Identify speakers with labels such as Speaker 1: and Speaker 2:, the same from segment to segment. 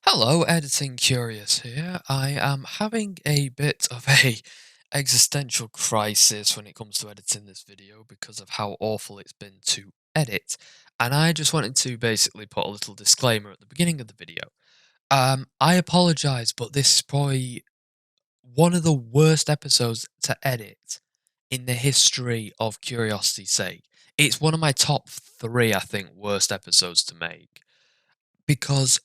Speaker 1: Hello, Editing Curious here. I am having a bit of a existential crisis when it comes to editing this video because of how awful it's been to edit. And I just wanted to basically put a little disclaimer at the beginning of the video. I apologize, but this is probably one of the worst episodes to edit in the history of Curiosity's sake. It's one of my top three, I think, worst episodes to make because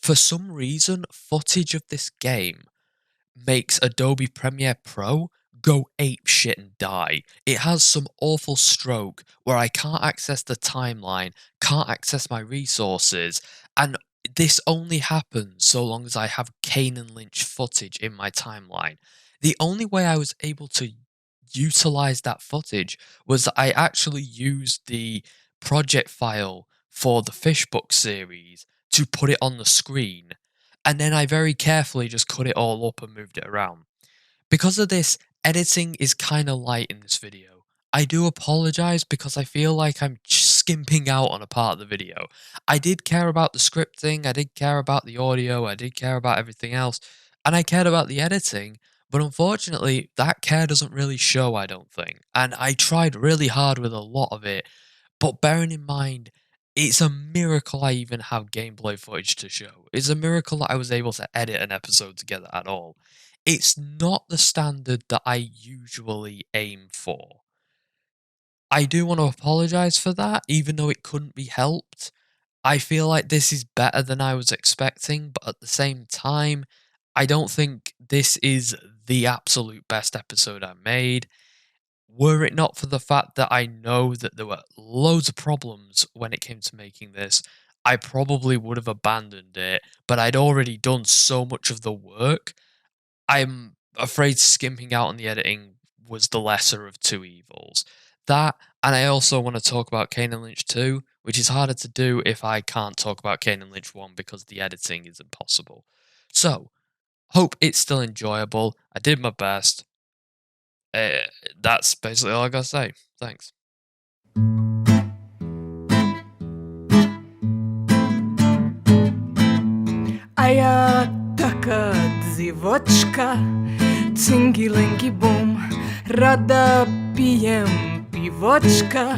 Speaker 1: for some reason, footage of this game makes Adobe Premiere Pro go ape shit and die. It has some awful stroke where I can't access the timeline, can't access my resources, and this only happens so long as I have Kane and Lynch footage in my timeline. The only way I was able to utilize that footage was that I actually used the project file for the Fishbook series to put it on the screen, and then I very carefully just cut it all up and moved it around. Because of this, editing is kind of light in this video. I do apologize because I feel like I'm skimping out on a part of the video. I did care about the scripting, I did care about the audio, I did care about everything else, and I cared about the editing, but unfortunately, that care doesn't really show, I don't think. And I tried really hard with a lot of it, but bearing in mind, it's a miracle I even have gameplay footage to show. It's a miracle that I was able to edit an episode together at all. It's not the standard that I usually aim for. I do want to apologize for that, even though it couldn't be helped. I feel like this is better than I was expecting, but at the same time, I don't think this is the absolute best episode I made. Were it not for the fact that I know that there were loads of problems when it came to making this, I probably would have abandoned it, but I'd already done so much of the work. I'm afraid skimping out on the editing was the lesser of two evils. That, and I also want to talk about Kane and Lynch 2, which is harder to do if I can't talk about Kane and Lynch 1 because the editing is impossible. So, hope it's still enjoyable. I did my best. That's basically all I gotta say. Thanks.
Speaker 2: A ja taka dziwočka, cingi-lingi boom, rada pijem pivočka,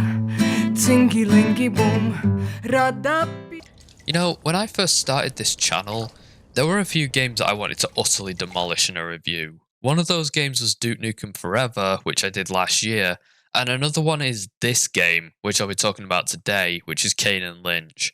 Speaker 2: cingi-lingi boom, rada pijem.
Speaker 1: You know, when I first started this channel, there were a few games that I wanted to utterly demolish in a review. One of those games was Duke Nukem Forever, which I did last year, and another one is this game, which I'll be talking about today, which is Kane and Lynch.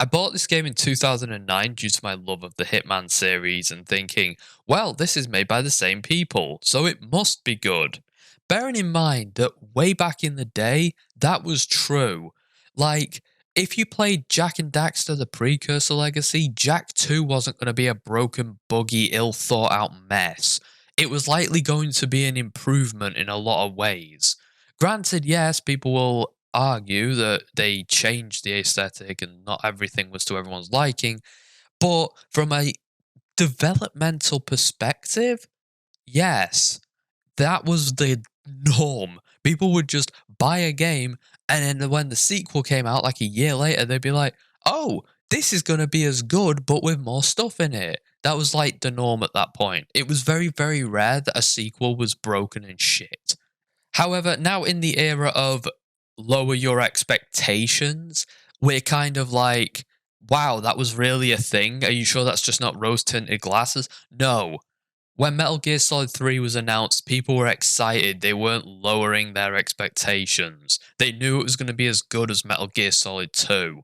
Speaker 1: I bought this game in 2009 due to my love of the Hitman series and thinking, well, this is made by the same people, so it must be good. Bearing in mind that way back in the day, that was true. Like, if you played Jak and Daxter the Precursor Legacy, Jak 2 wasn't going to be a broken, buggy, ill-thought-out mess. It was likely going to be an improvement in a lot of ways. Granted, yes, people will argue that they changed the aesthetic and not everything was to everyone's liking, but from a developmental perspective, yes, that was the norm. People would just buy a game, and then when the sequel came out like a year later, they'd be like, oh, this is going to be as good, but with more stuff in it. That was like the norm at that point. It was very, very rare that a sequel was broken and shit. However, now in the era of lower your expectations, we're kind of like, wow, that was really a thing? Are you sure that's just not rose-tinted glasses? No. When Metal Gear Solid 3 was announced, people were excited. They weren't lowering their expectations. They knew it was going to be as good as Metal Gear Solid 2.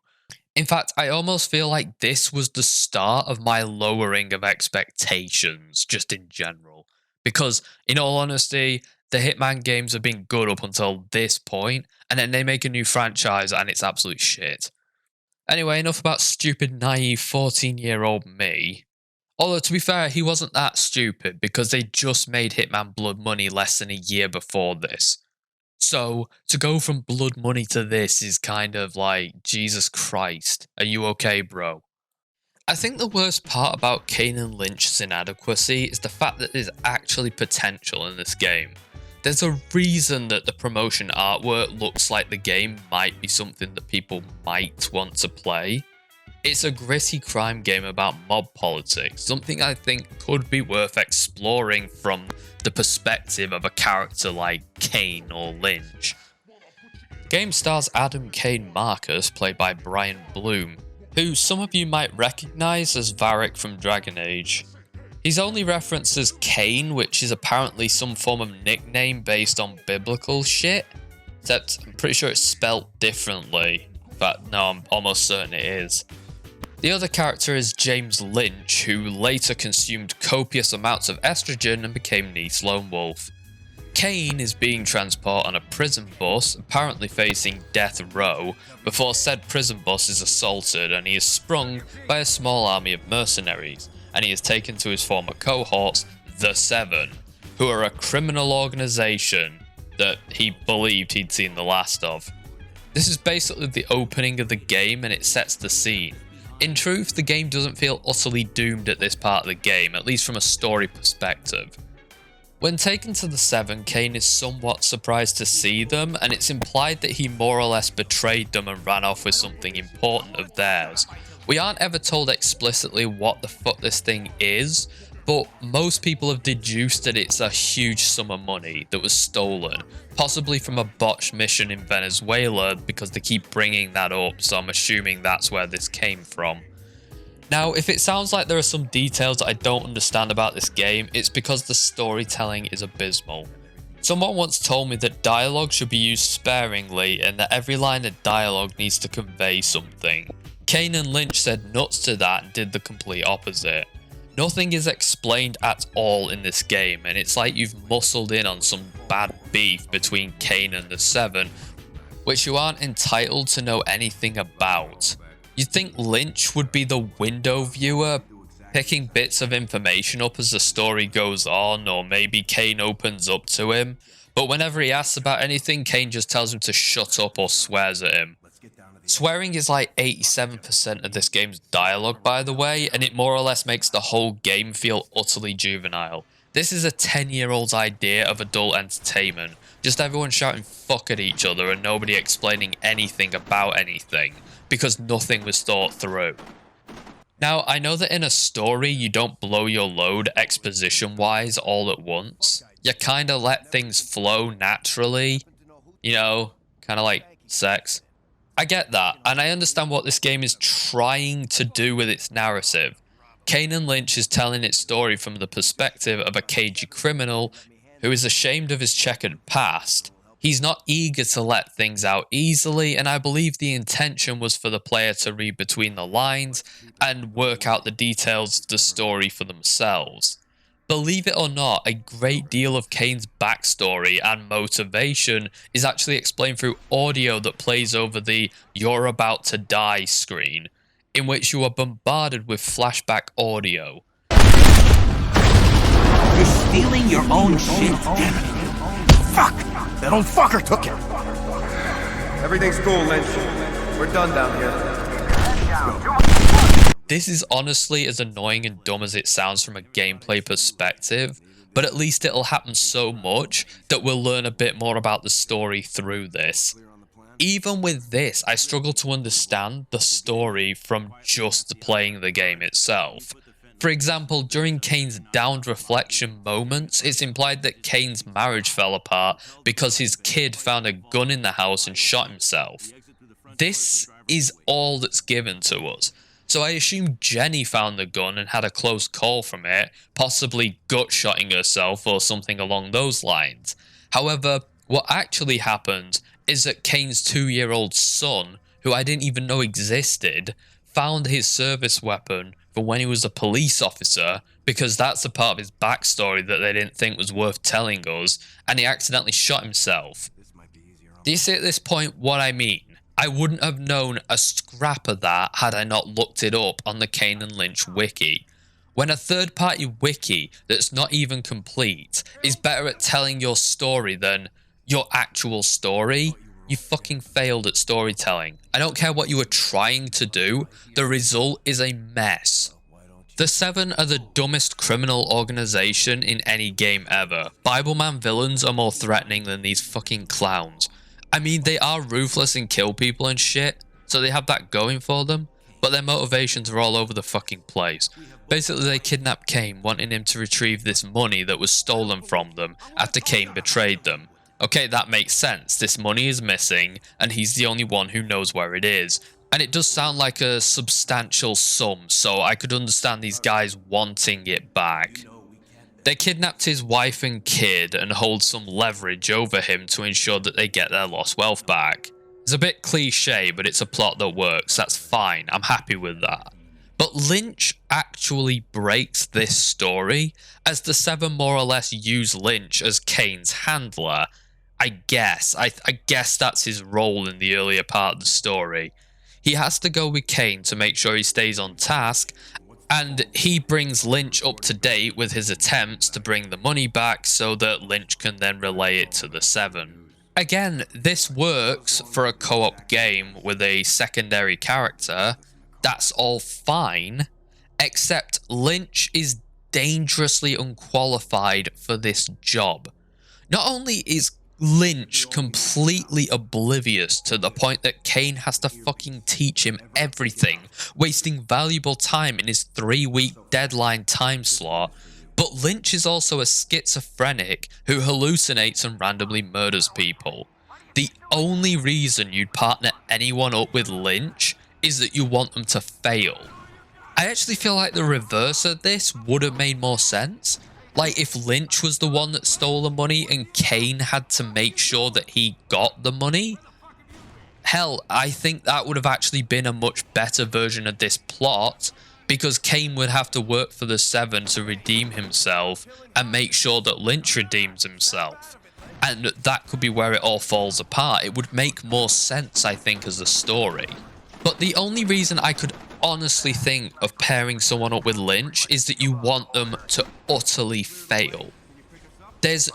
Speaker 1: In fact, I almost feel like this was the start of my lowering of expectations, just in general. Because, in all honesty, the Hitman games have been good up until this point, and then they make a new franchise and it's absolute shit. Anyway, enough about stupid, naive 14-year-old me. Although, to be fair, he wasn't that stupid because they just made Hitman Blood Money less than a year before this. So, to go from Blood Money to this is kind of like, Jesus Christ, are you okay, bro? I think the worst part about Kane and Lynch's inadequacy is the fact that there's actually potential in this game. There's a reason that the promotion artwork looks like the game might be something that people might want to play. It's a gritty crime game about mob politics, something I think could be worth exploring from the perspective of a character like Kane or Lynch. Game stars Adam Kane Marcus, played by Brian Bloom, who some of you might recognise as Varric from Dragon Age. He's only referenced as Kane, which is apparently some form of nickname based on biblical shit, except I'm pretty sure it's spelt differently. But no, I'm almost certain it is. The other character is James Lynch, who later consumed copious amounts of estrogen and became Neith's lone wolf. Kane is being transported on a prison bus, apparently facing death row, before said prison bus is assaulted and he is sprung by a small army of mercenaries, and he is taken to his former cohorts, the Seven, who are a criminal organisation that he believed he'd seen the last of. This is basically the opening of the game and it sets the scene. In truth, the game doesn't feel utterly doomed at this part of the game, at least from a story perspective. When taken to the Seven, Kane is somewhat surprised to see them, and it's implied that he more or less betrayed them and ran off with something important of theirs. We aren't ever told explicitly what the fuck this thing is, but most people have deduced that it's a huge sum of money that was stolen, possibly from a botched mission in Venezuela because they keep bringing that up, so I'm assuming that's where this came from. Now, if it sounds like there are some details that I don't understand about this game, it's because the storytelling is abysmal. Someone once told me that dialogue should be used sparingly and that every line of dialogue needs to convey something. Kane and Lynch said nuts to that and did the complete opposite. Nothing is explained at all in this game, and it's like you've muscled in on some bad beef between Kane and the Seven, which you aren't entitled to know anything about. You'd think Lynch would be the window viewer, picking bits of information up as the story goes on, or maybe Kane opens up to him, but whenever he asks about anything, Kane just tells him to shut up or swears at him. Swearing is like 87% of this game's dialogue, by the way, and it more or less makes the whole game feel utterly juvenile. This is a 10-year-old's idea of adult entertainment, just everyone shouting fuck at each other and nobody explaining anything about anything, because nothing was thought through. Now, I know that in a story you don't blow your load exposition-wise all at once. You kinda let things flow naturally, you know, kinda like sex. I get that, and I understand what this game is trying to do with its narrative. Kane and Lynch is telling its story from the perspective of a cagey criminal who is ashamed of his checkered past. He's not eager to let things out easily, and I believe the intention was for the player to read between the lines and work out the details of the story for themselves. Believe it or not, a great deal of Kane's backstory and motivation is actually explained through audio that plays over the "you're about to die" screen, in which you are bombarded with flashback audio.
Speaker 3: You're stealing your own shit, damn it. Fuck! That old fucker took it!
Speaker 4: Everything's cool, Lynch. We're done down here.
Speaker 1: This is honestly as annoying and dumb as it sounds from a gameplay perspective, but at least it'll happen so much that we'll learn a bit more about the story through this. Even with this, I struggle to understand the story from just playing the game itself. For example, during Kane's downed reflection moments, it's implied that Kane's marriage fell apart because his kid found a gun in the house and shot himself. This is all that's given to us. So I assume Jenny found the gun and had a close call from it, possibly gut-shotting herself or something along those lines. However, what actually happened is that Kane's 2-year-old son, who I didn't even know existed, found his service weapon from when he was a police officer, because that's a part of his backstory that they didn't think was worth telling us, and he accidentally shot himself. Do you see at this point what I mean? I wouldn't have known a scrap of that had I not looked it up on the Kane and Lynch wiki. When a third-party wiki that's not even complete is better at telling your story than your actual story, you fucking failed at storytelling. I don't care what you were trying to do, the result is a mess. The Seven are the dumbest criminal organization in any game ever. Bibleman villains are more threatening than these fucking clowns. I mean, they are ruthless and kill people and shit, so they have that going for them. but their motivations are all over the fucking place. Basically, they kidnapped Kane, wanting him to retrieve this money that was stolen from them after Kane betrayed them. Okay, that makes sense. This money is missing, and he's the only one who knows where it is. And it does sound like a substantial sum, so I could understand these guys wanting it back. They kidnapped his wife and kid and hold some leverage over him to ensure that they get their lost wealth back. It's a bit cliche, but it's a plot that works. That's fine. I'm happy with that. But Lynch actually breaks this story, as the Seven more or less use Lynch as Kane's handler. I guess that's his role in the earlier part of the story. He has to go with Kane to make sure he stays on task, and he brings Lynch up to date with his attempts to bring the money back so that Lynch can then relay it to the Seven. Again, this works for a co-op game with a secondary character. That's all fine, except Lynch is dangerously unqualified for this job. Not only is Lynch completely oblivious to the point that Kane has to fucking teach him everything, wasting valuable time in his 3-week deadline time slot, but Lynch is also a schizophrenic who hallucinates and randomly murders people. The only reason you'd partner anyone up with Lynch is that you want them to fail. I actually feel like the reverse of this would have made more sense. Like if Lynch was the one that stole the money and Kane had to make sure that he got the money. Hell, I think that would have actually been a much better version of this plot, because Kane would have to work for the Seven to redeem himself and make sure that Lynch redeems himself. And that could be where it all falls apart. It would make more sense, I think, as a story. But the only reason I could honestly think of pairing someone up with Lynch is that you want them to utterly fail. There's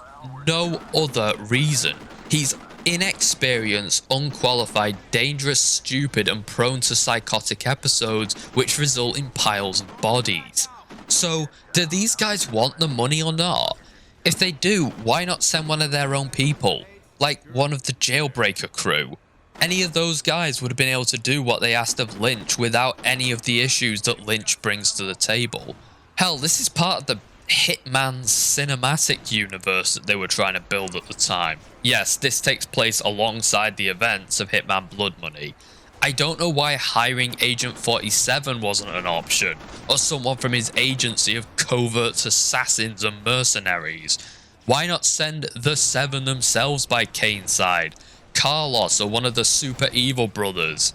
Speaker 1: no other reason. He's inexperienced, unqualified, dangerous, stupid, and prone to psychotic episodes which result in piles of bodies. So, do these guys want the money or not? If they do, why not send one of their own people? Like one of the Jailbreaker crew? Any of those guys would have been able to do what they asked of Lynch without any of the issues that Lynch brings to the table. Hell, this is part of the Hitman's cinematic universe that they were trying to build at the time. Yes, this takes place alongside the events of Hitman Blood Money. I don't know why hiring Agent 47 wasn't an option, or someone from his agency of covert assassins and mercenaries. Why not send the Seven themselves by Kane's side? Carlos or one of the super evil brothers.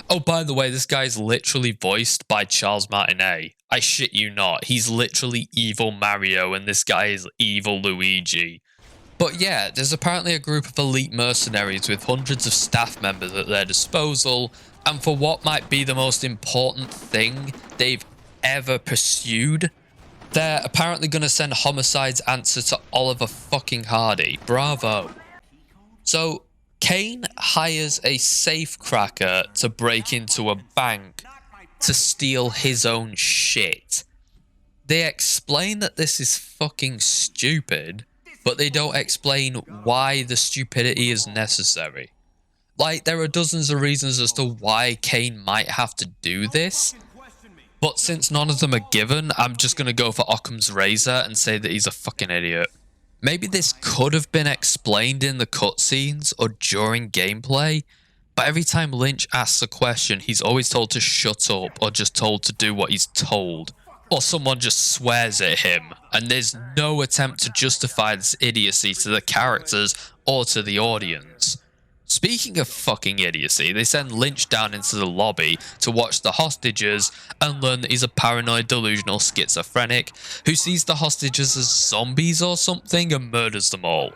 Speaker 1: Oh, by the way, this guy's literally voiced by Charles Martinet. I shit you not. He's literally evil Mario and this guy is evil Luigi. But yeah, there's apparently a group of elite mercenaries with hundreds of staff members at their disposal, and for what might be the most important thing they've ever pursued, they're apparently going to send Homicide's answer to Oliver fucking Hardy. Bravo. So, Kane hires a safecracker to break into a bank to steal his own shit. They explain that this is fucking stupid, but they don't explain why the stupidity is necessary. Like, there are dozens of reasons as to why Kane might have to do this, but since none of them are given, I'm just gonna go for Occam's razor and say that he's a fucking idiot. Maybe this could have been explained in the cutscenes or during gameplay, but every time Lynch asks a question, he's always told to shut up or just told to do what he's told. Or someone just swears at him, and there's no attempt to justify this idiocy to the characters or to the audience. Speaking of fucking idiocy, they send Lynch down into the lobby to watch the hostages and learn that he's a paranoid, delusional schizophrenic who sees the hostages as zombies or something and murders them all.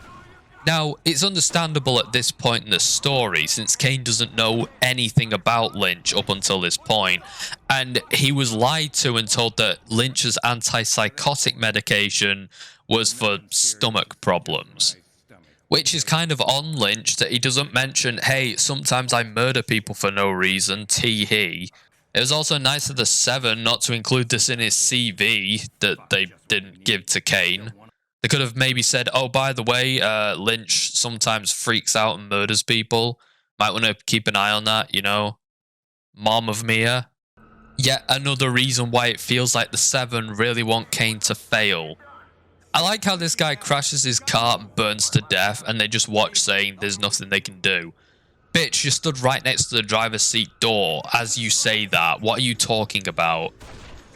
Speaker 1: Now, it's understandable at this point in the story, since Kane doesn't know anything about Lynch up until this point, and he was lied to and told that Lynch's antipsychotic medication was for stomach problems. Which is kind of on Lynch that he doesn't mention, hey, sometimes I murder people for no reason, tee-hee. It was also nice of the Seven not to include this in his CV that they didn't give to Kane. They could have maybe said, oh, by the way, Lynch sometimes freaks out and murders people. Might want to keep an eye on that, you know. Mom of Mia. Yet another reason why it feels like the Seven really want Kane to fail. I like how this guy crashes his car and burns to death, and they just watch saying there's nothing they can do. Bitch, you stood right next to the driver's seat door as you say that. What are you talking about?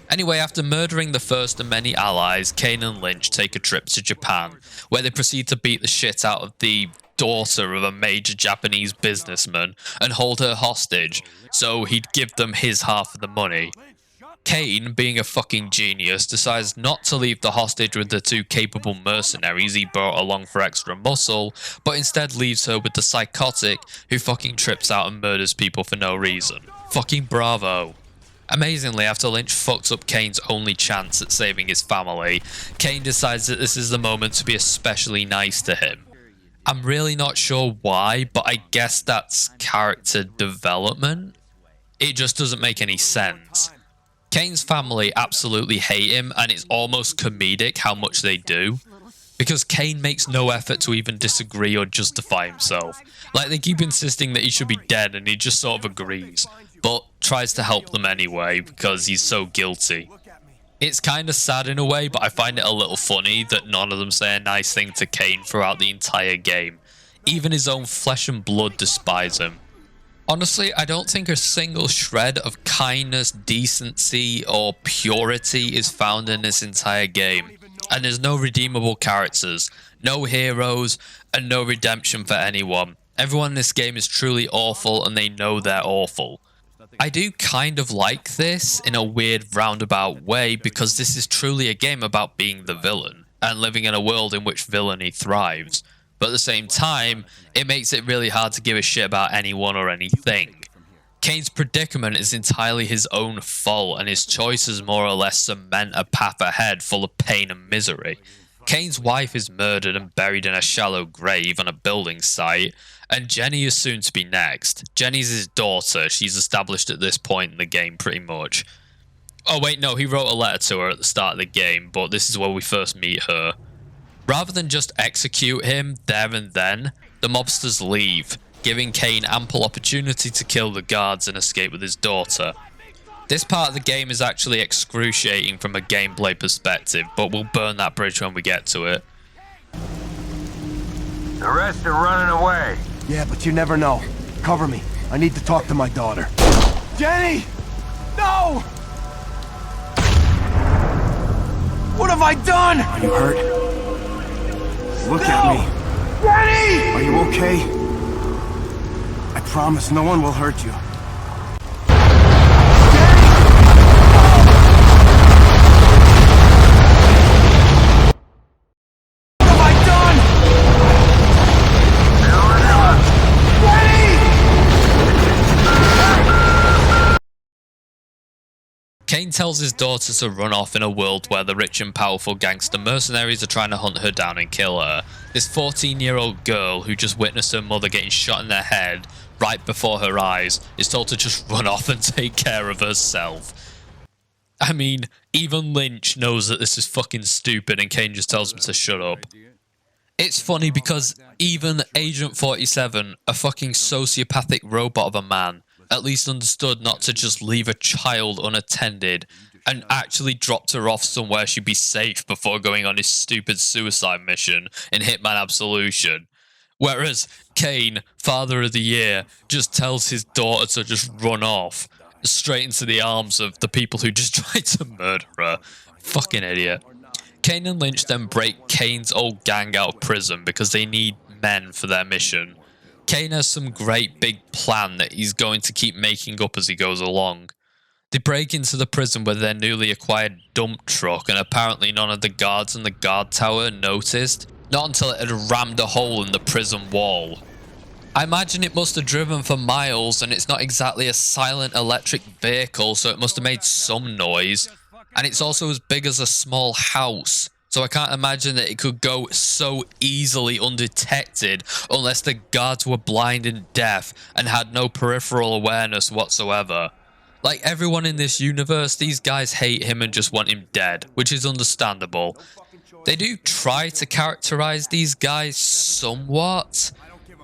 Speaker 1: Anyway, after murdering the first of many allies, Kane and Lynch take a trip to Japan, where they proceed to beat the shit out of the daughter of a major Japanese businessman and hold her hostage, so he'd give them his half of the money. Kane, being a fucking genius, decides not to leave the hostage with the two capable mercenaries he brought along for extra muscle, but instead leaves her with the psychotic who fucking trips out and murders people for no reason. Fucking bravo. Amazingly, after Lynch fucks up Kane's only chance at saving his family, Kane decides that this is the moment to be especially nice to him. I'm really not sure why, but I guess that's character development. It just doesn't make any sense. Kane's family absolutely hate him, and it's almost comedic how much they do, because Kane makes no effort to even disagree or justify himself. Like, they keep insisting that he should be dead, and he just sort of agrees, but tries to help them anyway because he's so guilty. It's kind of sad in a way, but I find it a little funny that none of them say a nice thing to Kane throughout the entire game. Even his own flesh and blood despise him. Honestly, I don't think a single shred of kindness, decency, or purity is found in this entire game. And there's no redeemable characters, no heroes, and no redemption for anyone. Everyone in this game is truly awful, and they know they're awful. I do kind of like this in a weird roundabout way, because this is truly a game about being the villain, and living in a world in which villainy thrives. But at the same time, it makes it really hard to give a shit about anyone or anything. Kane's predicament is entirely his own fault, and his choices more or less cement a path ahead full of pain and misery. Kane's wife is murdered and buried in a shallow grave on a building site, and Jenny is soon to be next. Jenny's his daughter. She's established at this point in the game pretty much. Oh wait, no, he wrote a letter to her at the start of the game, but this is where we first meet her. Rather than just execute him there and then, the mobsters leave, giving Kane ample opportunity to kill the guards and escape with his daughter. This part of the game is actually excruciating from a gameplay perspective, but we'll burn that bridge when we get to it.
Speaker 3: The rest are running away.
Speaker 5: Yeah, but you never know. Cover me. I need to talk to my daughter. Jenny! No! What have I done?
Speaker 3: Are you hurt? Look at me.
Speaker 5: Jenny!
Speaker 3: Are you okay? I promise no one will hurt you.
Speaker 5: What have I done?
Speaker 1: Kane tells his daughter to run off in a world where the rich and powerful gangster mercenaries are trying to hunt her down and kill her. This 14-year-old girl who just witnessed her mother getting shot in the head right before her eyes is told to just run off and take care of herself. I mean, even Lynch knows that this is fucking stupid, and Kane just tells him to shut up. It's funny because even Agent 47, a fucking sociopathic robot of a man, at least understood not to just leave a child unattended and actually dropped her off somewhere she'd be safe before going on his stupid suicide mission in Hitman Absolution. Whereas Kane, Father of the Year, just tells his daughter to just run off straight into the arms of the people who just tried to murder her. Fucking idiot. Kane and Lynch then break Kane's old gang out of prison because they need men for their mission. Kane has some great big plan that he's going to keep making up as he goes along. They break into the prison with their newly acquired dump truck, and apparently none of the guards in the guard tower noticed, not until it had rammed a hole in the prison wall. I imagine it must have driven for miles, and it's not exactly a silent electric vehicle, so it must have made some noise. And it's also as big as a small house, so I can't imagine that it could go so easily undetected unless the guards were blind and deaf and had no peripheral awareness whatsoever. Like everyone in this universe, these guys hate him and just want him dead, which is understandable. They do try to characterize these guys somewhat.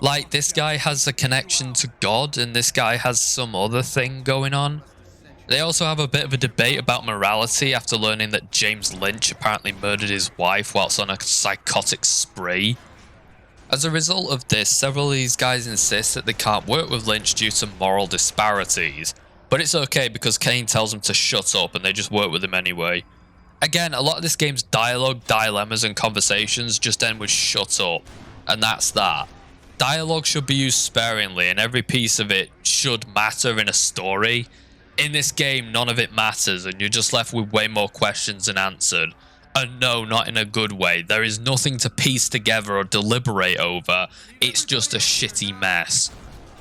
Speaker 1: Like, this guy has a connection to God and this guy has some other thing going on. They also have a bit of a debate about morality after learning that James Lynch apparently murdered his wife whilst on a psychotic spree. As a result of this, several of these guys insist that they can't work with Lynch due to moral disparities. But it's okay because Kane tells them to shut up and they just work with him anyway. Again, a lot of this game's dialogue, dilemmas and conversations just end with shut up. And that's that. Dialogue should be used sparingly and every piece of it should matter in a story. In this game, none of it matters and you're just left with way more questions than answered. And no, not in a good way. There is nothing to piece together or deliberate over. It's just a shitty mess.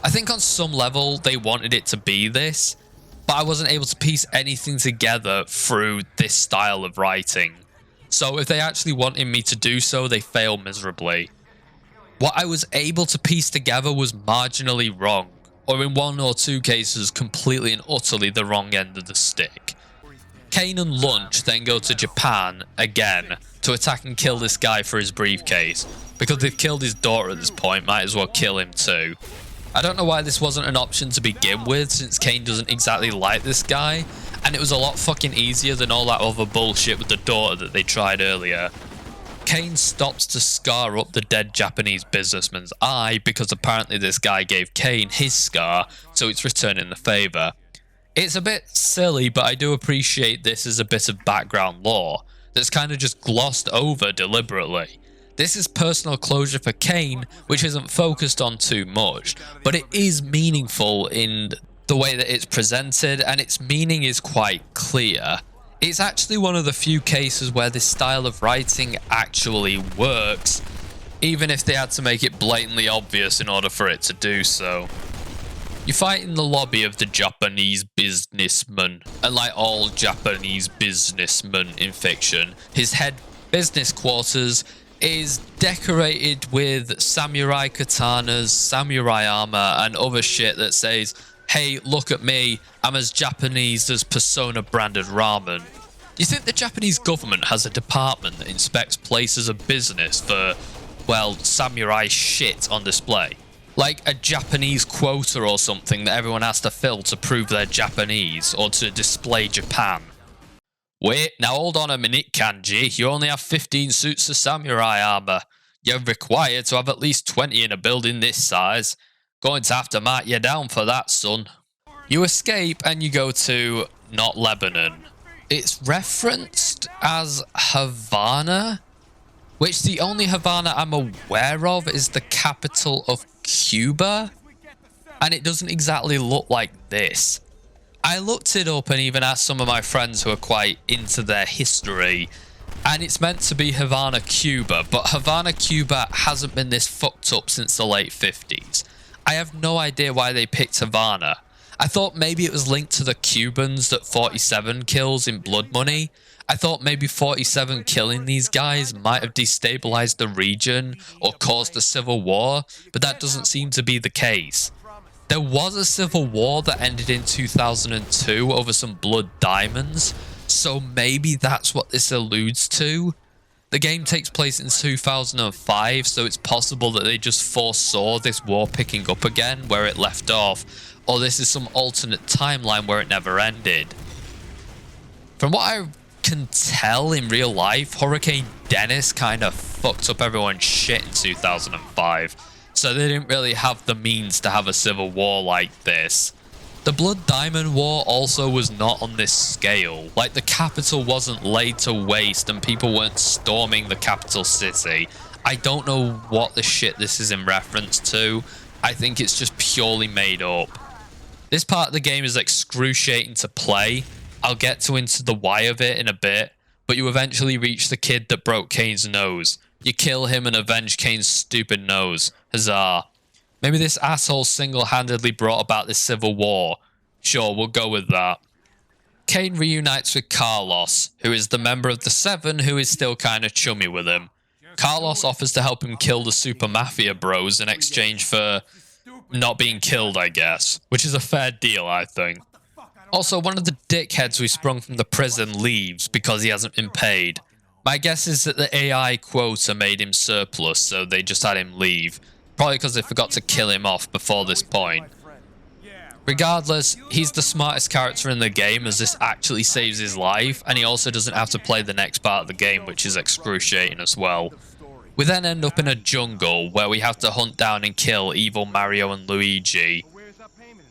Speaker 1: I think on some level they wanted it to be this, but I wasn't able to piece anything together through this style of writing. So if they actually wanted me to do so, they fail miserably. What I was able to piece together was marginally wrong, or in one or two cases completely and utterly the wrong end of the stick. Kane and Lynch then go to Japan again to attack and kill this guy for his briefcase. Because they've killed his daughter at this point, might as well kill him too. I don't know why this wasn't an option to begin with, since Kane doesn't exactly like this guy, and it was a lot fucking easier than all that other bullshit with the daughter that they tried earlier. Kane stops to scar up the dead Japanese businessman's eye because apparently this guy gave Kane his scar, so it's returning the favour. It's a bit silly, but I do appreciate this as a bit of background lore that's kind of just glossed over deliberately. This is personal closure for Kane, which isn't focused on too much, but it is meaningful in the way that it's presented, and its meaning is quite clear. It's actually one of the few cases where this style of writing actually works, even if they had to make it blatantly obvious in order for it to do so. You fight in the lobby of the Japanese businessman, and like all Japanese businessmen in fiction, his head business quarters is decorated with samurai katanas, samurai armor, and other shit that says, "Hey, look at me, I'm as Japanese as Persona branded ramen." Do you think the Japanese government has a department that inspects places of business for, well, samurai shit on display? Like a Japanese quota or something that everyone has to fill to prove they're Japanese or to display Japan? Wait, now hold on a minute, Kanji. You only have 15 suits of samurai armor. You're required to have at least 20 in a building this size. Going to have to mark you down for that, son. You escape and you go to not Lebanon. It's referenced as Havana, which the only Havana I'm aware of is the capital of Cuba, and it doesn't exactly look like this. I looked it up and even asked some of my friends who are quite into their history, and it's meant to be Havana, Cuba, but Havana, Cuba hasn't been this fucked up since the late 50s. I have no idea why they picked Havana. I thought maybe it was linked to the Cubans that 47 kills in Blood Money. I thought maybe 47 killing these guys might have destabilized the region or caused a civil war, but that doesn't seem to be the case. There was a civil war that ended in 2002 over some blood diamonds, so maybe that's what this alludes to. The game takes place in 2005, so it's possible that they just foresaw this war picking up again where it left off, or this is some alternate timeline where it never ended. From what I can tell in real life, Hurricane Dennis kind of fucked up everyone's shit in 2005, so they didn't really have the means to have a civil war like this. The Blood Diamond War also was not on this scale. Like, the capital wasn't laid to waste and people weren't storming the capital city. I don't know what the shit this is in reference to. I think it's just purely made up. This part of the game is excruciating to play. I'll get into the why of it in a bit, but you eventually reach the kid that broke Kane's nose. You kill him and avenge Kane's stupid nose. Huzzah. Maybe this asshole single-handedly brought about this civil war. Sure, we'll go with that. Kane reunites with Carlos, who is the member of the Seven who is still kind of chummy with him. Carlos offers to help him kill the Super Mafia bros in exchange for not being killed, I guess, which is a fair deal, I think. Also, one of the dickheads we sprung from the prison leaves because he hasn't been paid. My guess is that the AI quota made him surplus, so they just had him leave. Probably because they forgot to kill him off before this point. Regardless, he's the smartest character in the game as this actually saves his life, and he also doesn't have to play the next part of the game, which is excruciating as well. We then end up in a jungle where we have to hunt down and kill evil Mario and Luigi.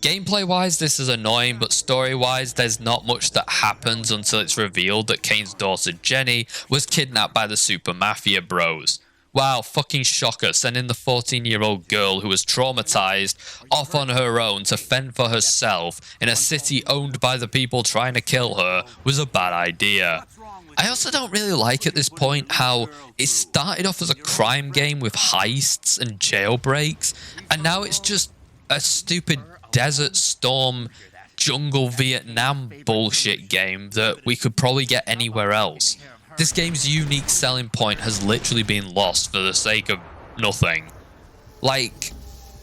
Speaker 1: Gameplay wise this is annoying, but story wise there's not much that happens until it's revealed that Kane's daughter Jenny was kidnapped by the Super Mafia Bros. Wow, fucking shocker, sending the 14-year-old girl who was traumatized off on her own to fend for herself in a city owned by the people trying to kill her was a bad idea. I also don't really like at this point how it started off as a crime game with heists and jailbreaks, and now it's just a stupid Desert Storm jungle Vietnam bullshit game that we could probably get anywhere else. This game's unique selling point has literally been lost for the sake of nothing. Like,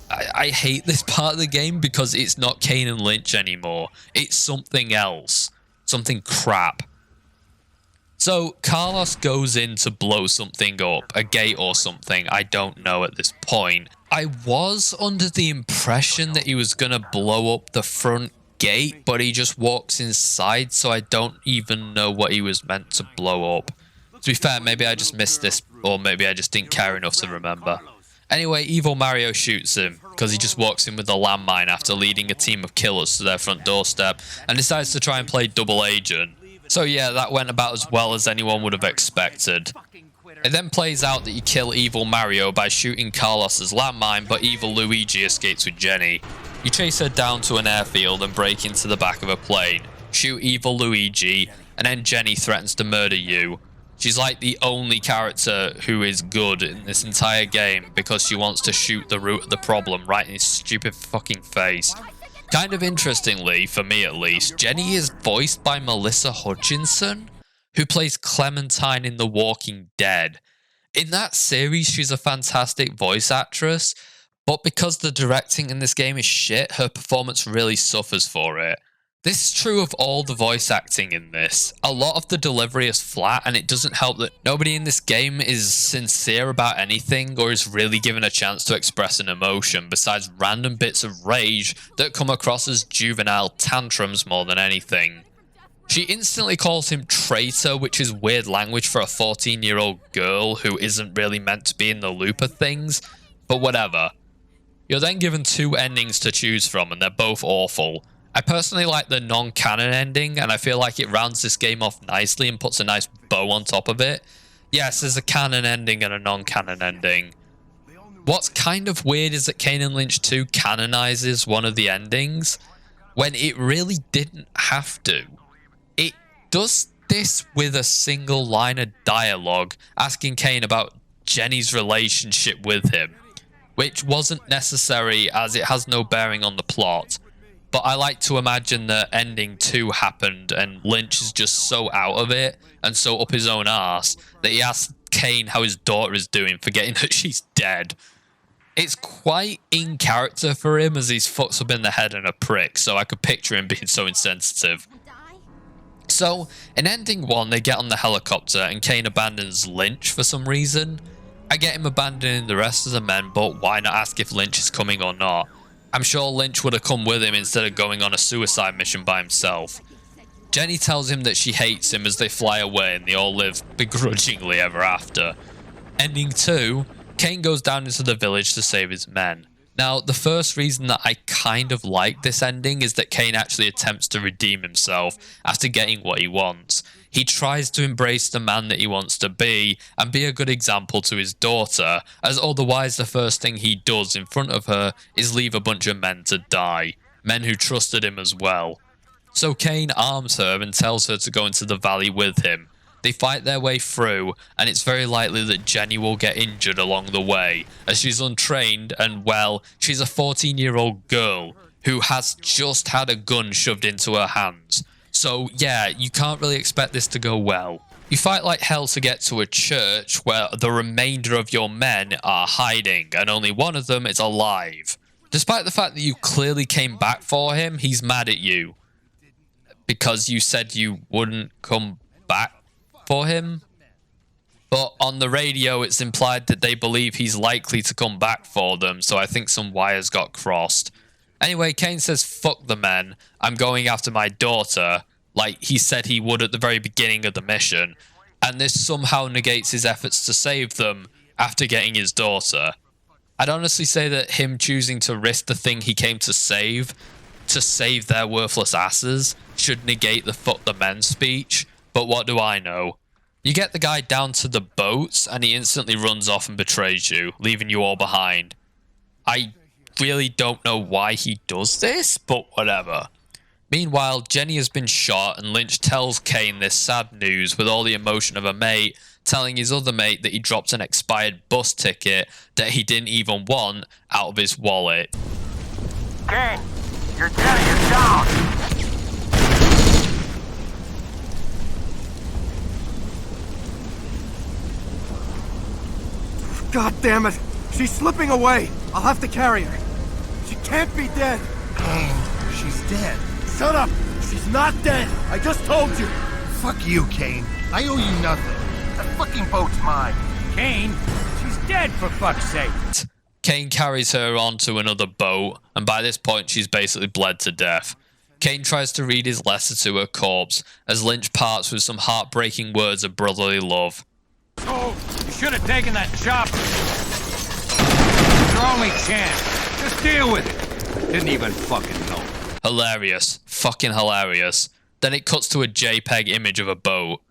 Speaker 1: I hate this part of the game because it's not Kane and Lynch anymore. It's something else. Something crap. So, Carlos goes in to blow something up, a gate or something, I don't know at this point. I was under the impression that he was going to blow up the front gate, but he just walks inside, so I don't even know what he was meant to blow up. To be fair, maybe I just missed this, or maybe I just didn't care enough to remember. Anyway, evil Mario shoots him, because he just walks in with a landmine after leading a team of killers to their front doorstep, and decides to try and play double agent. So yeah, that went about as well as anyone would have expected. It then plays out that you kill evil Mario by shooting Carlos's landmine, but evil Luigi escapes with Jenny. You chase her down to an airfield and break into the back of a plane, shoot evil Luigi, and then Jenny threatens to murder you. She's like the only character who is good in this entire game because she wants to shoot the root of the problem right in his stupid fucking face. Kind of interestingly, for me at least, Jenny is voiced by Melissa Hutchinson, who plays Clementine in The Walking Dead. In that series, she's a fantastic voice actress, but because the directing in this game is shit, her performance really suffers for it. This is true of all the voice acting in this. A lot of the delivery is flat, and it doesn't help that nobody in this game is sincere about anything or is really given a chance to express an emotion besides random bits of rage that come across as juvenile tantrums more than anything. She instantly calls him traitor, which is weird language for a 14-year-old girl who isn't really meant to be in the loop of things, but whatever. You're then given two endings to choose from, and they're both awful. I personally like the non-canon ending, and I feel like it rounds this game off nicely and puts a nice bow on top of it. Yes, there's a canon ending and a non-canon ending. What's kind of weird is that Kane and Lynch 2 canonizes one of the endings, when it really didn't have to. It does this with a single line of dialogue, asking Kane about Jenny's relationship with him, which wasn't necessary as it has no bearing on the plot. But I like to imagine that ending 2 happened and Lynch is just so out of it and so up his own arse that he asks Kane how his daughter is doing, forgetting that she's dead. It's quite in character for him as he's fucked up in the head and a prick, so I could picture him being so insensitive. So, in ending 1, they get on the helicopter and Kane abandons Lynch for some reason. I get him abandoning the rest of the men, but why not ask if Lynch is coming or not? I'm sure Lynch would have come with him instead of going on a suicide mission by himself. Jenny tells him that she hates him as they fly away and they all live begrudgingly ever after. Ending 2, Kane goes down into the village to save his men. Now, the first reason that I kind of like this ending is that Kane actually attempts to redeem himself after getting what he wants. He tries to embrace the man that he wants to be and be a good example to his daughter, as otherwise the first thing he does in front of her is leave a bunch of men to die, men who trusted him as well. So Kane arms her and tells her to go into the valley with him. They fight their way through, and it's very likely that Jenny will get injured along the way, as she's untrained and, well, she's a 14-year-old girl who has just had a gun shoved into her hands. So yeah, you can't really expect this to go well. You fight like hell to get to a church where the remainder of your men are hiding, and only one of them is alive. Despite the fact that you clearly came back for him, he's mad at you. Because you said you wouldn't come back for him? But on the radio it's implied that they believe he's likely to come back for them, so I think some wires got crossed. Anyway, Kane says, fuck the men, I'm going after my daughter, like he said he would at the very beginning of the mission, and this somehow negates his efforts to save them after getting his daughter. I'd honestly say that him choosing to risk the thing he came to save their worthless asses should negate the fuck the men speech, but what do I know? You get the guy down to the boats and he instantly runs off and betrays you, leaving you all behind. I really don't know why he does this, but whatever. Meanwhile, Jenny has been shot and Lynch tells Kane this sad news with all the emotion of a mate telling his other mate that he dropped an expired bus ticket that he didn't even want out of his wallet.
Speaker 3: Kane, your daddy is down!
Speaker 5: God damn it! She's slipping away! I'll have to carry her. She can't be dead!
Speaker 3: Kane, she's dead.
Speaker 5: Shut up! She's not dead! I just told you!
Speaker 3: Fuck you, Kane. I owe you nothing. The fucking boat's mine.
Speaker 6: Kane, she's dead for fuck's sake.
Speaker 1: Kane carries her onto another boat, and by this point she's basically bled to death. Kane tries to read his letter to her corpse, as Lynch parts with some heartbreaking words of brotherly love.
Speaker 6: Oh, you should have taken that chopper. Your only chance. Just deal with it. Didn't even fucking know.
Speaker 1: Hilarious. Fucking hilarious. Then it cuts to a JPEG image of a boat.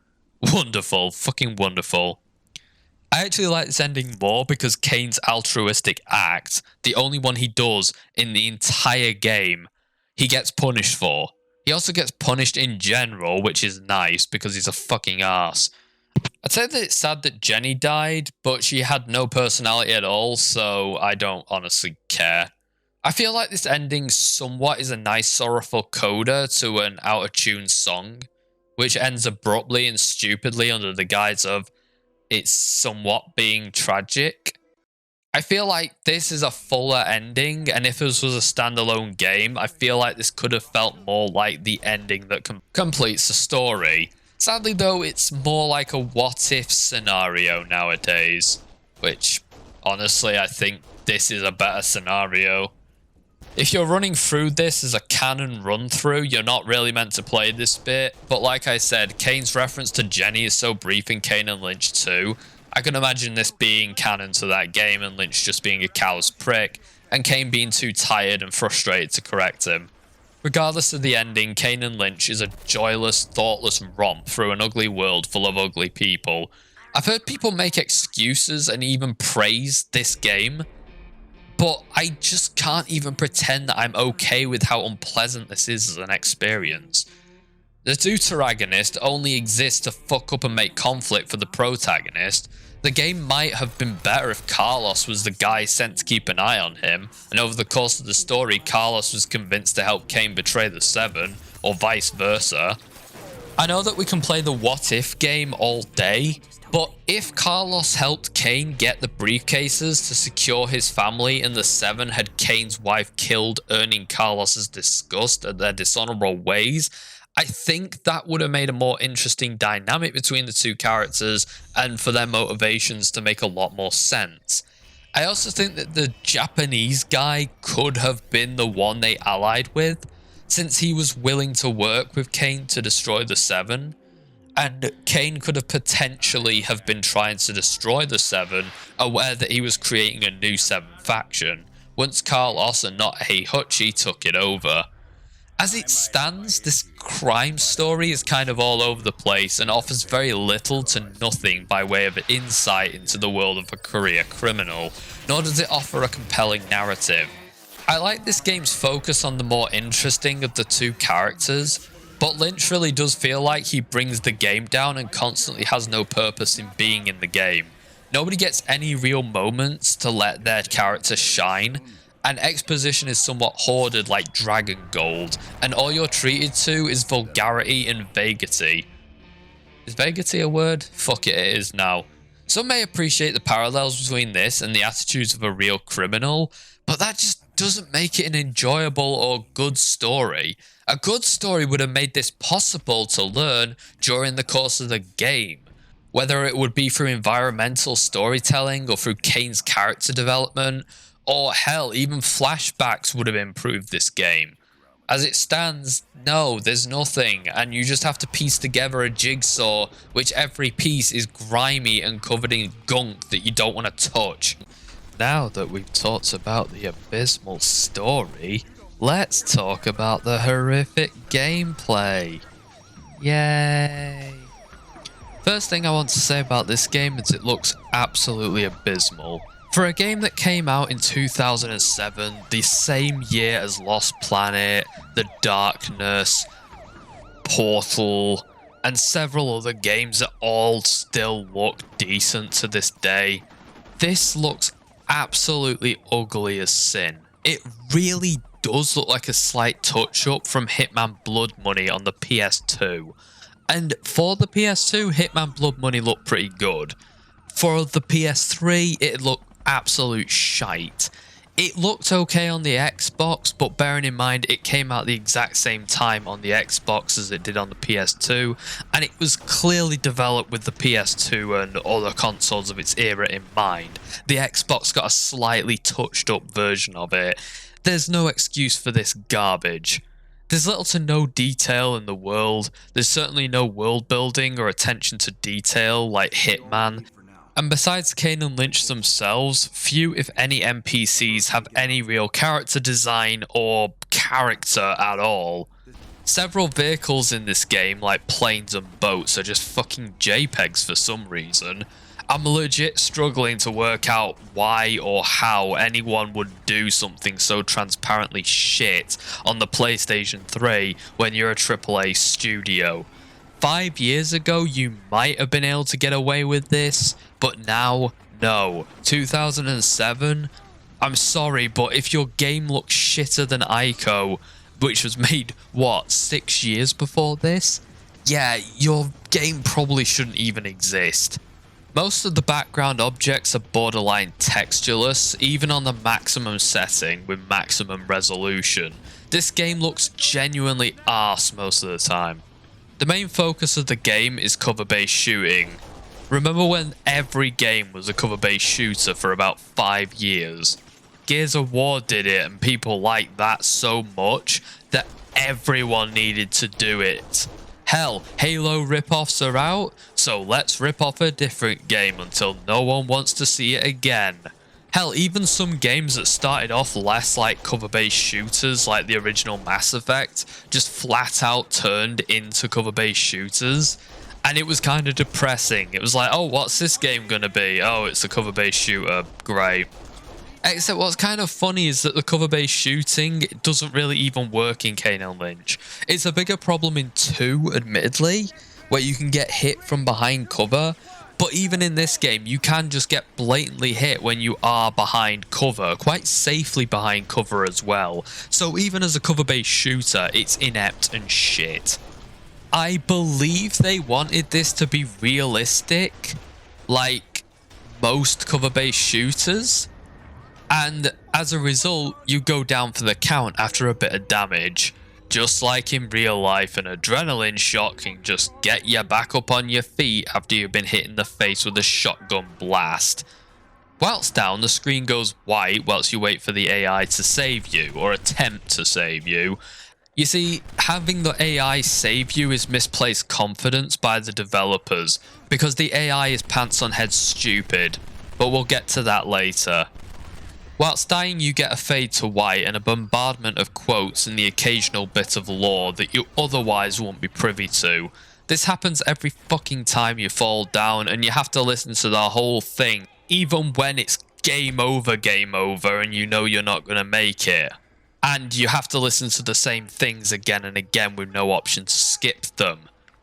Speaker 1: Wonderful. Fucking wonderful. I actually like this ending more because Kane's altruistic act, the only one he does in the entire game, he gets punished for. He also gets punished in general, which is nice because he's a fucking arse. I'd say that it's sad that Jenny died, but she had no personality at all, so I don't honestly care. I feel like this ending somewhat is a nice sorrowful coda to an out-of-tune song, which ends abruptly and stupidly under the guise of it's somewhat being tragic. I feel like this is a fuller ending, and if this was a standalone game, I feel like this could have felt more like the ending that completes the story. Sadly though, it's more like a what-if scenario nowadays, which, honestly, I think this is a better scenario. If you're running through this as a canon run-through, you're not really meant to play this bit, but like I said, Kane's reference to Jenny is so brief in Kane and Lynch 2, I can imagine this being canon to that game and Lynch just being a cow's prick, and Kane being too tired and frustrated to correct him. Regardless of the ending, Kane and Lynch is a joyless, thoughtless romp through an ugly world full of ugly people. I've heard people make excuses and even praise this game, but I just can't even pretend that I'm okay with how unpleasant this is as an experience. The deuteragonist only exists to fuck up and make conflict for the protagonist. The game might have been better if Carlos was the guy sent to keep an eye on him, and over the course of the story, Carlos was convinced to help Kane betray the Seven, or vice versa. I know that we can play the what-if game all day, but if Carlos helped Kane get the briefcases to secure his family and the Seven had Kane's wife killed, earning Carlos's disgust at their dishonorable ways, I think that would have made a more interesting dynamic between the two characters and for their motivations to make a lot more sense. I also think that the Japanese guy could have been the one they allied with, since he was willing to work with Kane to destroy the Seven, and Kane could have potentially have been trying to destroy the Seven, aware that he was creating a new Seven faction, once Carlos and not Heihachi took it over. As it stands, this crime story is kind of all over the place and offers very little to nothing by way of insight into the world of a career criminal, nor does it offer a compelling narrative. I like this game's focus on the more interesting of the two characters, but Lynch really does feel like he brings the game down and constantly has no purpose in being in the game. Nobody gets any real moments to let their character shine, and exposition is somewhat hoarded like dragon gold, and all you're treated to is vulgarity and vagity. Is vagity a word? Fuck it, it is now. Some may appreciate the parallels between this and the attitudes of a real criminal, but that just doesn't make it an enjoyable or good story. A good story would have made this possible to learn during the course of the game. Whether it would be through environmental storytelling or through Kane's character development, or hell, even flashbacks would have improved this game. As it stands, no, there's nothing, and you just have to piece together a jigsaw, which every piece is grimy and covered in gunk that you don't want to touch. Now that we've talked about the abysmal story, let's talk about the horrific gameplay. Yay! First thing I want to say about this game is it looks absolutely abysmal. For a game that came out in 2007, the same year as Lost Planet, The Darkness, Portal, and several other games that all still look decent to this day, this looks absolutely ugly as sin. It really does look like a slight touch-up from Hitman Blood Money on the PS2. And for the PS2, Hitman Blood Money looked pretty good. For the PS3, it looked absolute shite. It looked okay on the Xbox, but bearing in mind it came out the exact same time on the Xbox as it did on the PS2, and it was clearly developed with the PS2 and other consoles of its era in mind. The Xbox got a slightly touched up version of it. There's no excuse for this garbage. There's little to no detail in the world. There's certainly no world building or attention to detail like Hitman. And besides Kane and Lynch themselves, few if any NPCs have any real character design or character at all. Several vehicles in this game, like planes and boats, are just fucking JPEGs for some reason. I'm legit struggling to work out why or how anyone would do something so transparently shit on the PlayStation 3 when you're a AAA studio. 5 years ago, you might have been able to get away with this, but now, no. 2007? I'm sorry, but if your game looks shitter than Ico, which was made, what, 6 years before this? Yeah, your game probably shouldn't even exist. Most of the background objects are borderline textureless, even on the maximum setting with maximum resolution. This game looks genuinely arse most of the time. The main focus of the game is cover-based shooting. Remember when every game was a cover-based shooter for about 5 years? Gears of War did it, and people liked that so much that everyone needed to do it. Hell, Halo rip-offs are out, so let's rip off a different game until no one wants to see it again. Hell, even some games that started off less like cover-based shooters like the original Mass Effect just flat out turned into cover-based shooters. And it was kind of depressing. It was like, oh, what's this game gonna be? Oh, it's a cover-based shooter. Great. Except what's kind of funny is that the cover-based shooting doesn't really even work in Kane and Lynch. It's a bigger problem in 2, admittedly, where you can get hit from behind cover. But even in this game, you can just get blatantly hit when you are behind cover, quite safely behind cover as well. So even as a cover-based shooter, it's inept and shit. I believe they wanted this to be realistic, like most cover-based shooters. And as a result, you go down for the count after a bit of damage. Just like in real life, an adrenaline shot can just get you back up on your feet after you've been hit in the face with a shotgun blast. Whilst down, the screen goes white whilst you wait for the AI to save you, or attempt to save you. You see, having the AI save you is misplaced confidence by the developers, because the AI is pants on head stupid, but we'll get to that later. Whilst dying, you get a fade to white and a bombardment of quotes and the occasional bit of lore that you otherwise won't be privy to. This happens every fucking time you fall down, and you have to listen to the whole thing, even when it's game over and you know you're not going to make it. And you have to listen to the same things again and again with no option to skip them.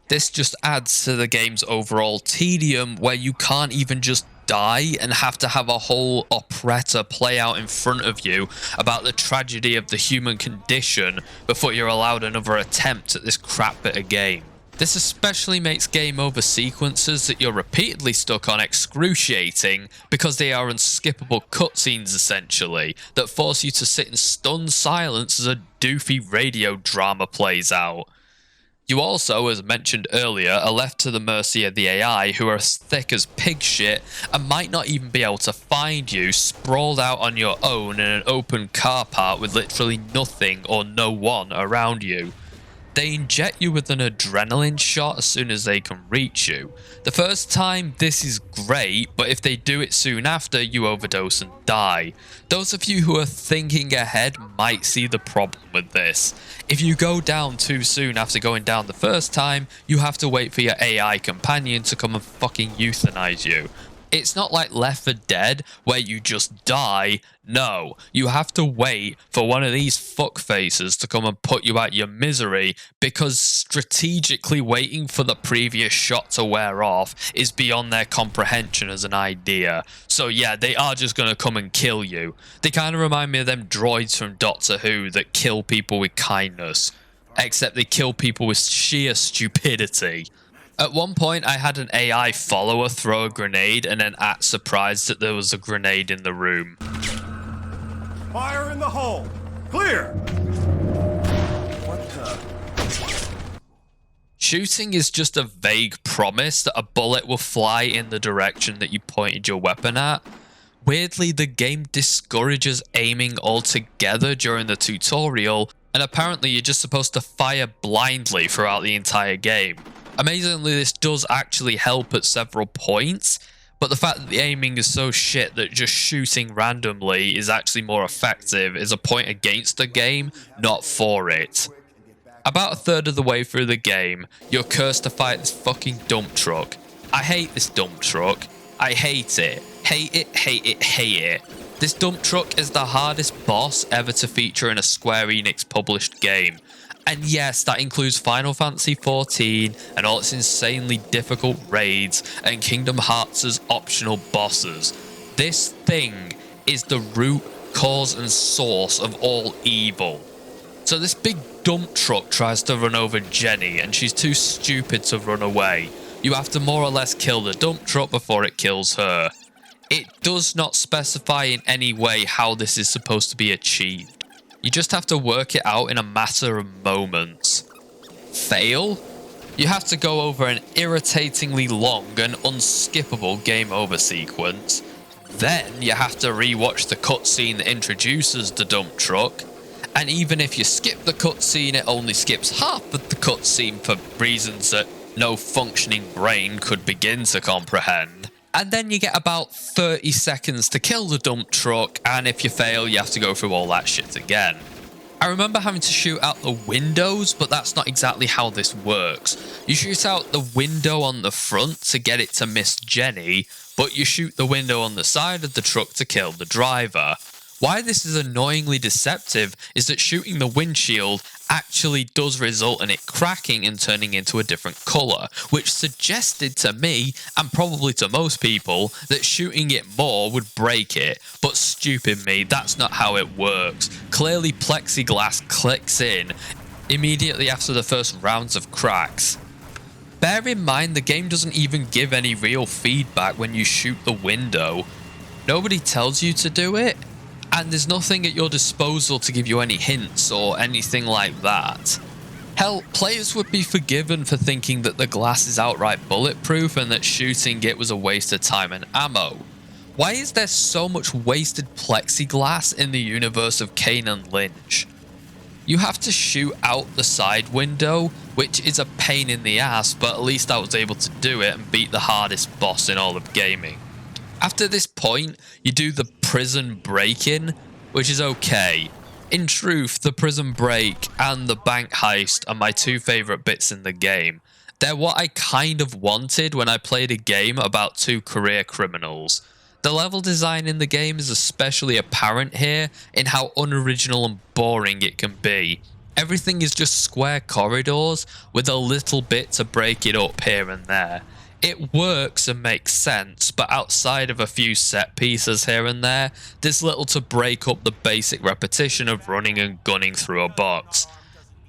Speaker 1: This just adds to the game's overall tedium, where you can't even just die and have to have a whole operetta play out in front of you about the tragedy of the human condition before you're allowed another attempt at this crap bit of game. This especially makes game over sequences that you're repeatedly stuck on excruciating, because they are unskippable cutscenes essentially, that force you to sit in stunned silence as a doofy radio drama plays out. You also, as mentioned earlier, are left to the mercy of the AI, who are as thick as pig shit and might not even be able to find you sprawled out on your own in an open car park with literally nothing or no one around you. They inject you with an adrenaline shot as soon as they can reach you. The first time, this is great, but if they do it soon after, you overdose and die. Those of you who are thinking ahead might see the problem with this. If you go down too soon after going down the first time, you have to wait for your AI companion to come and fucking euthanize you. It's not like Left 4 Dead where you just die. No, you have to wait for one of these fuckfaces to come and put you out your misery, because strategically waiting for the previous shot to wear off is beyond their comprehension as an idea. So yeah, they are just going to come and kill you. They kind of remind me of them droids from Doctor Who that kill people with kindness, except they kill people with sheer stupidity. At one point, I had an AI follower throw a grenade and then act surprised that there was a grenade in the room.
Speaker 3: Fire in the hole! Clear! What the?
Speaker 1: Shooting is just a vague promise that a bullet will fly in the direction that you pointed your weapon at. Weirdly, the game discourages aiming altogether during the tutorial, and apparently you're just supposed to fire blindly throughout the entire game. Amazingly, this does actually help at several points, but the fact that the aiming is so shit that just shooting randomly is actually more effective is a point against the game, not for it. About a third of the way through the game, you're cursed to fight this fucking dump truck. I hate this dump truck. I hate it. Hate it, hate it, hate it. This dump truck is the hardest boss ever to feature in a Square Enix published game. And yes, that includes Final Fantasy XIV and all its insanely difficult raids and Kingdom Hearts' optional bosses. This thing is the root cause and source of all evil. So this big dump truck tries to run over Jenny and she's too stupid to run away. You have to more or less kill the dump truck before it kills her. It does not specify in any way how this is supposed to be achieved. You just have to work it out in a matter of moments. Fail? You have to go over an irritatingly long and unskippable game over sequence. Then you have to rewatch the cutscene that introduces the dump truck. And even if you skip the cutscene, it only skips half of the cutscene for reasons that no functioning brain could begin to comprehend. And then you get about 30 seconds to kill the dump truck, and if you fail, you have to go through all that shit again. I remember having to shoot out the windows, but that's not exactly how this works. You shoot out the window on the front to get it to miss Jenny, but you shoot the window on the side of the truck to kill the driver. Why this is annoyingly deceptive is that shooting the windshield actually does result in it cracking and turning into a different colour, which suggested to me, and probably to most people, that shooting it more would break it. But stupid me, that's not how it works. Clearly plexiglass clicks in immediately after the first rounds of cracks. Bear in mind the game doesn't even give any real feedback when you shoot the window. Nobody tells you to do it. And there's nothing at your disposal to give you any hints or anything like that. Hell, players would be forgiven for thinking that the glass is outright bulletproof and that shooting it was a waste of time and ammo. Why is there so much wasted plexiglass in the universe of Kane and Lynch? You have to shoot out the side window, which is a pain in the ass, but at least I was able to do it and beat the hardest boss in all of gaming. After this point, you do the prison break-in, which is okay. In truth, the prison break and the bank heist are my two favourite bits in the game. They're what I kind of wanted when I played a game about two career criminals. The level design in the game is especially apparent here in how unoriginal and boring it can be. Everything is just square corridors with a little bit to break it up here and there. It works and makes sense, but outside of a few set pieces here and there, there's little to break up the basic repetition of running and gunning through a box.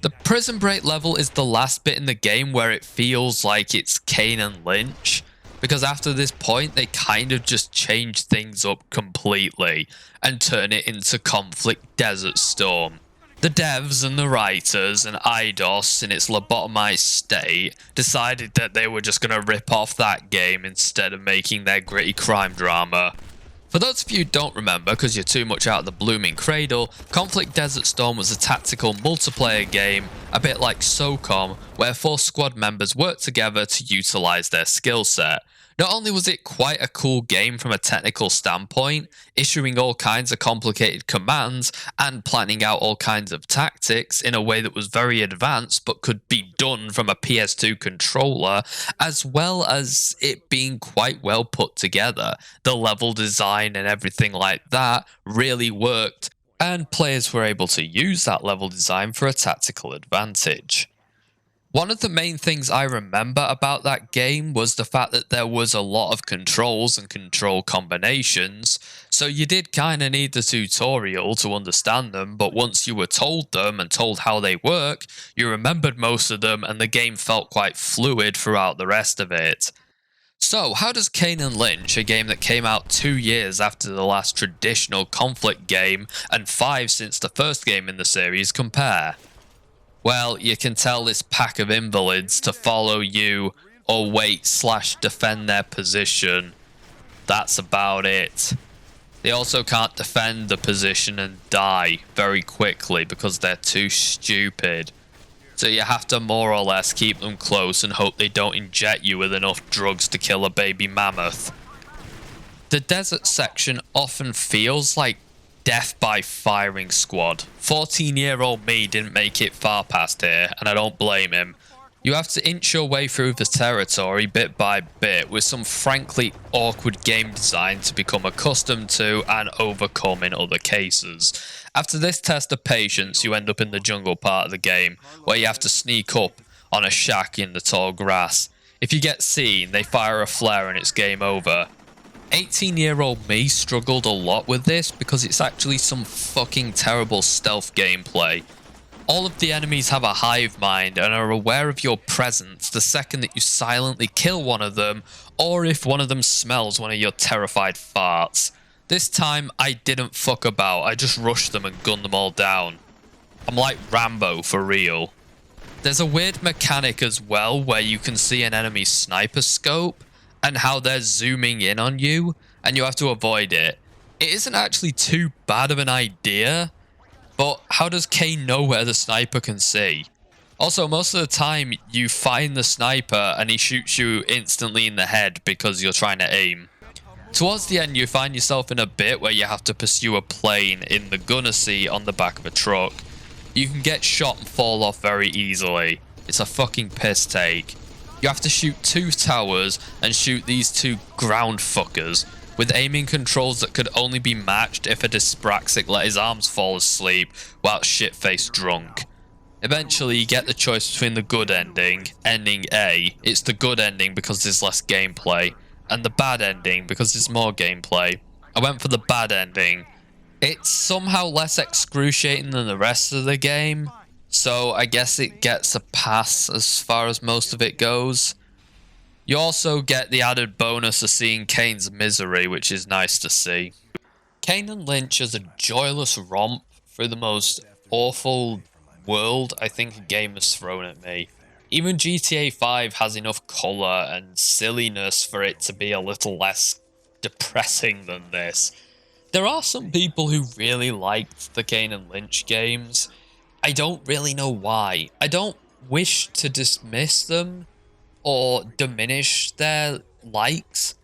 Speaker 1: The prison break level is the last bit in the game where it feels like it's Kane and Lynch, because after this point they kind of just change things up completely and turn it into Conflict Desert Storm. The devs and the writers and Eidos in its lobotomized state decided that they were just going to rip off that game instead of making their gritty crime drama. For those of you who don't remember, because you're too much out of the blooming cradle, Conflict Desert Storm was a tactical multiplayer game, a bit like SOCOM, where 4 squad members worked together to utilise their skill set. Not only was it quite a cool game from a technical standpoint, issuing all kinds of complicated commands and planning out all kinds of tactics in a way that was very advanced but could be done from a PS2 controller, as well as it being quite well put together. The level design and everything like that really worked, and players were able to use that level design for a tactical advantage. One of the main things I remember about that game was the fact that there was a lot of controls and control combinations, so you did kinda need the tutorial to understand them, but once you were told them and told how they work, you remembered most of them and the game felt quite fluid throughout the rest of it. So, how does Kane and Lynch, a game that came out 2 years after the last traditional Conflict game and 5 since the first game in the series, compare? Well, you can tell this pack of invalids to follow you or wait/defend their position. That's about it. They also can't defend the position and die very quickly because they're too stupid. So you have to more or less keep them close and hope they don't inject you with enough drugs to kill a baby mammoth. The desert section often feels like death by firing squad. 14-year-old me didn't make it far past here, and I don't blame him. You have to inch your way through the territory bit by bit with some frankly awkward game design to become accustomed to and overcome in other cases. After this test of patience, you end up in the jungle part of the game, where you have to sneak up on a shack in the tall grass. If you get seen, they fire a flare and it's game over. 18-year-old me struggled a lot with this because it's actually some fucking terrible stealth gameplay. All of the enemies have a hive mind and are aware of your presence the second that you silently kill one of them, or if one of them smells one of your terrified farts. This time, I didn't fuck about, I just rushed them and gunned them all down. I'm like Rambo for real. There's a weird mechanic as well where you can see an enemy's sniper scope, and how they're zooming in on you, and you have to avoid it. It isn't actually too bad of an idea, but how does Kane know where the sniper can see? Also, most of the time, you find the sniper and he shoots you instantly in the head because you're trying to aim. Towards the end, you find yourself in a bit where you have to pursue a plane in the gunner seat on the back of a truck. You can get shot and fall off very easily. It's a fucking piss take. You have to shoot 2 towers and shoot these 2 ground fuckers with aiming controls that could only be matched if a dyspraxic let his arms fall asleep while shit-faced drunk. Eventually you get the choice between the good ending, ending A, it's the good ending because there's less gameplay, and the bad ending because there's more gameplay. I went for the bad ending. It's somehow less excruciating than the rest of the game, so I guess it gets a pass as far as most of it goes. You also get the added bonus of seeing Kane's misery, which is nice to see. Kane and Lynch is a joyless romp through the most awful world I think a game has thrown at me. Even GTA 5 has enough colour and silliness for it to be a little less depressing than this. There are some people who really liked the Kane and Lynch games. I don't really know why. I don't wish to dismiss them or diminish their likes,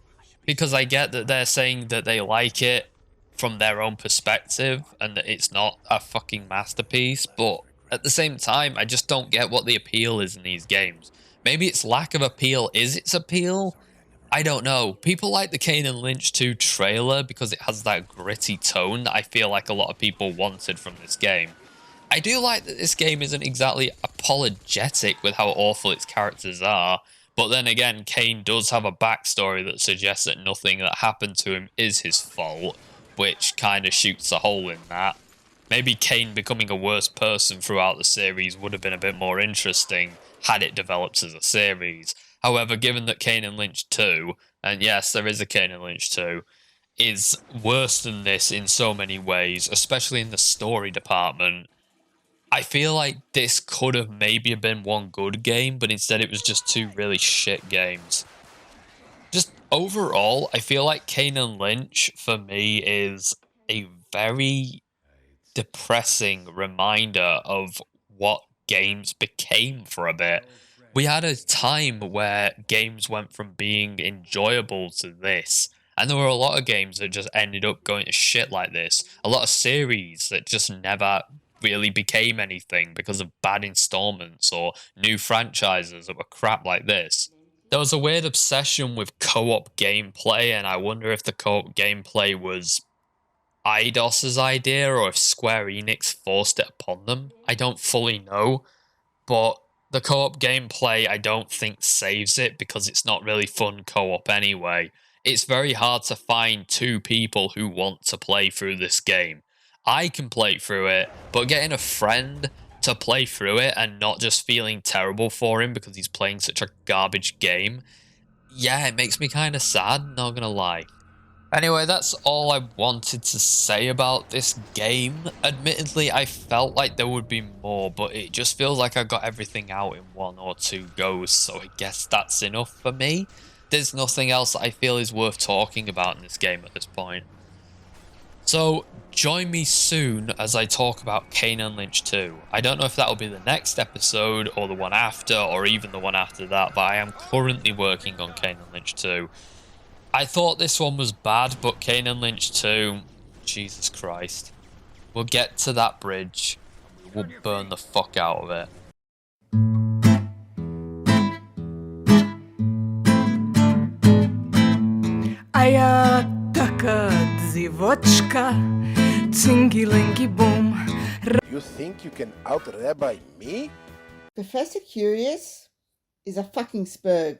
Speaker 1: because I get that they're saying that they like it from their own perspective and that it's not a fucking masterpiece, but at the same time, I just don't get what the appeal is in these games. Maybe its lack of appeal is its appeal? I don't know. People like the Kane and Lynch 2 trailer because it has that gritty tone that I feel like a lot of people wanted from this game. I do like that this game isn't exactly apologetic with how awful its characters are, but then again, Kane does have a backstory that suggests that nothing that happened to him is his fault, which kind of shoots a hole in that. Maybe Kane becoming a worse person throughout the series would have been a bit more interesting had it developed as a series. However, given that Kane and Lynch 2, and yes, there is a Kane and Lynch 2, is worse than this in so many ways, especially in the story department, I feel like this could have maybe been one good game, but instead it was just two really shit games. Just overall, I feel like Kane and Lynch for me is a very depressing reminder of what games became for a bit. We had a time where games went from being enjoyable to this, and there were a lot of games that just ended up going to shit like this. A lot of series that just never really became anything because of bad installments or new franchises that were crap like this. There was a weird obsession with co-op gameplay, and I wonder if the co-op gameplay was Eidos's idea or if Square Enix forced it upon them. I don't fully know, but the co-op gameplay I don't think saves it because it's not really fun co-op anyway. It's very hard to find two people who want to play through this game. I can play through it, but getting a friend to play through it and not just feeling terrible for him because he's playing such a garbage game, yeah, it makes me kind of sad, not gonna lie. Anyway, that's all I wanted to say about this game. Admittedly, I felt like there would be more, but it just feels like I got everything out in one or two goes, so I guess that's enough for me. There's nothing else that I feel is worth talking about in this game at this point. So, join me soon as I talk about Kane and Lynch 2. I don't know if that'll be the next episode, or the one after, or even the one after that, but I am currently working on Kane and Lynch 2. I thought this one was bad, but Kane and Lynch 2, Jesus Christ. We'll get to that bridge, and we'll burn the fuck out of it.
Speaker 2: Aya taka dzivočka, cingy-lingy boom.
Speaker 7: You think you can out-rabbi me?
Speaker 8: Professor Curious is a fucking spurg.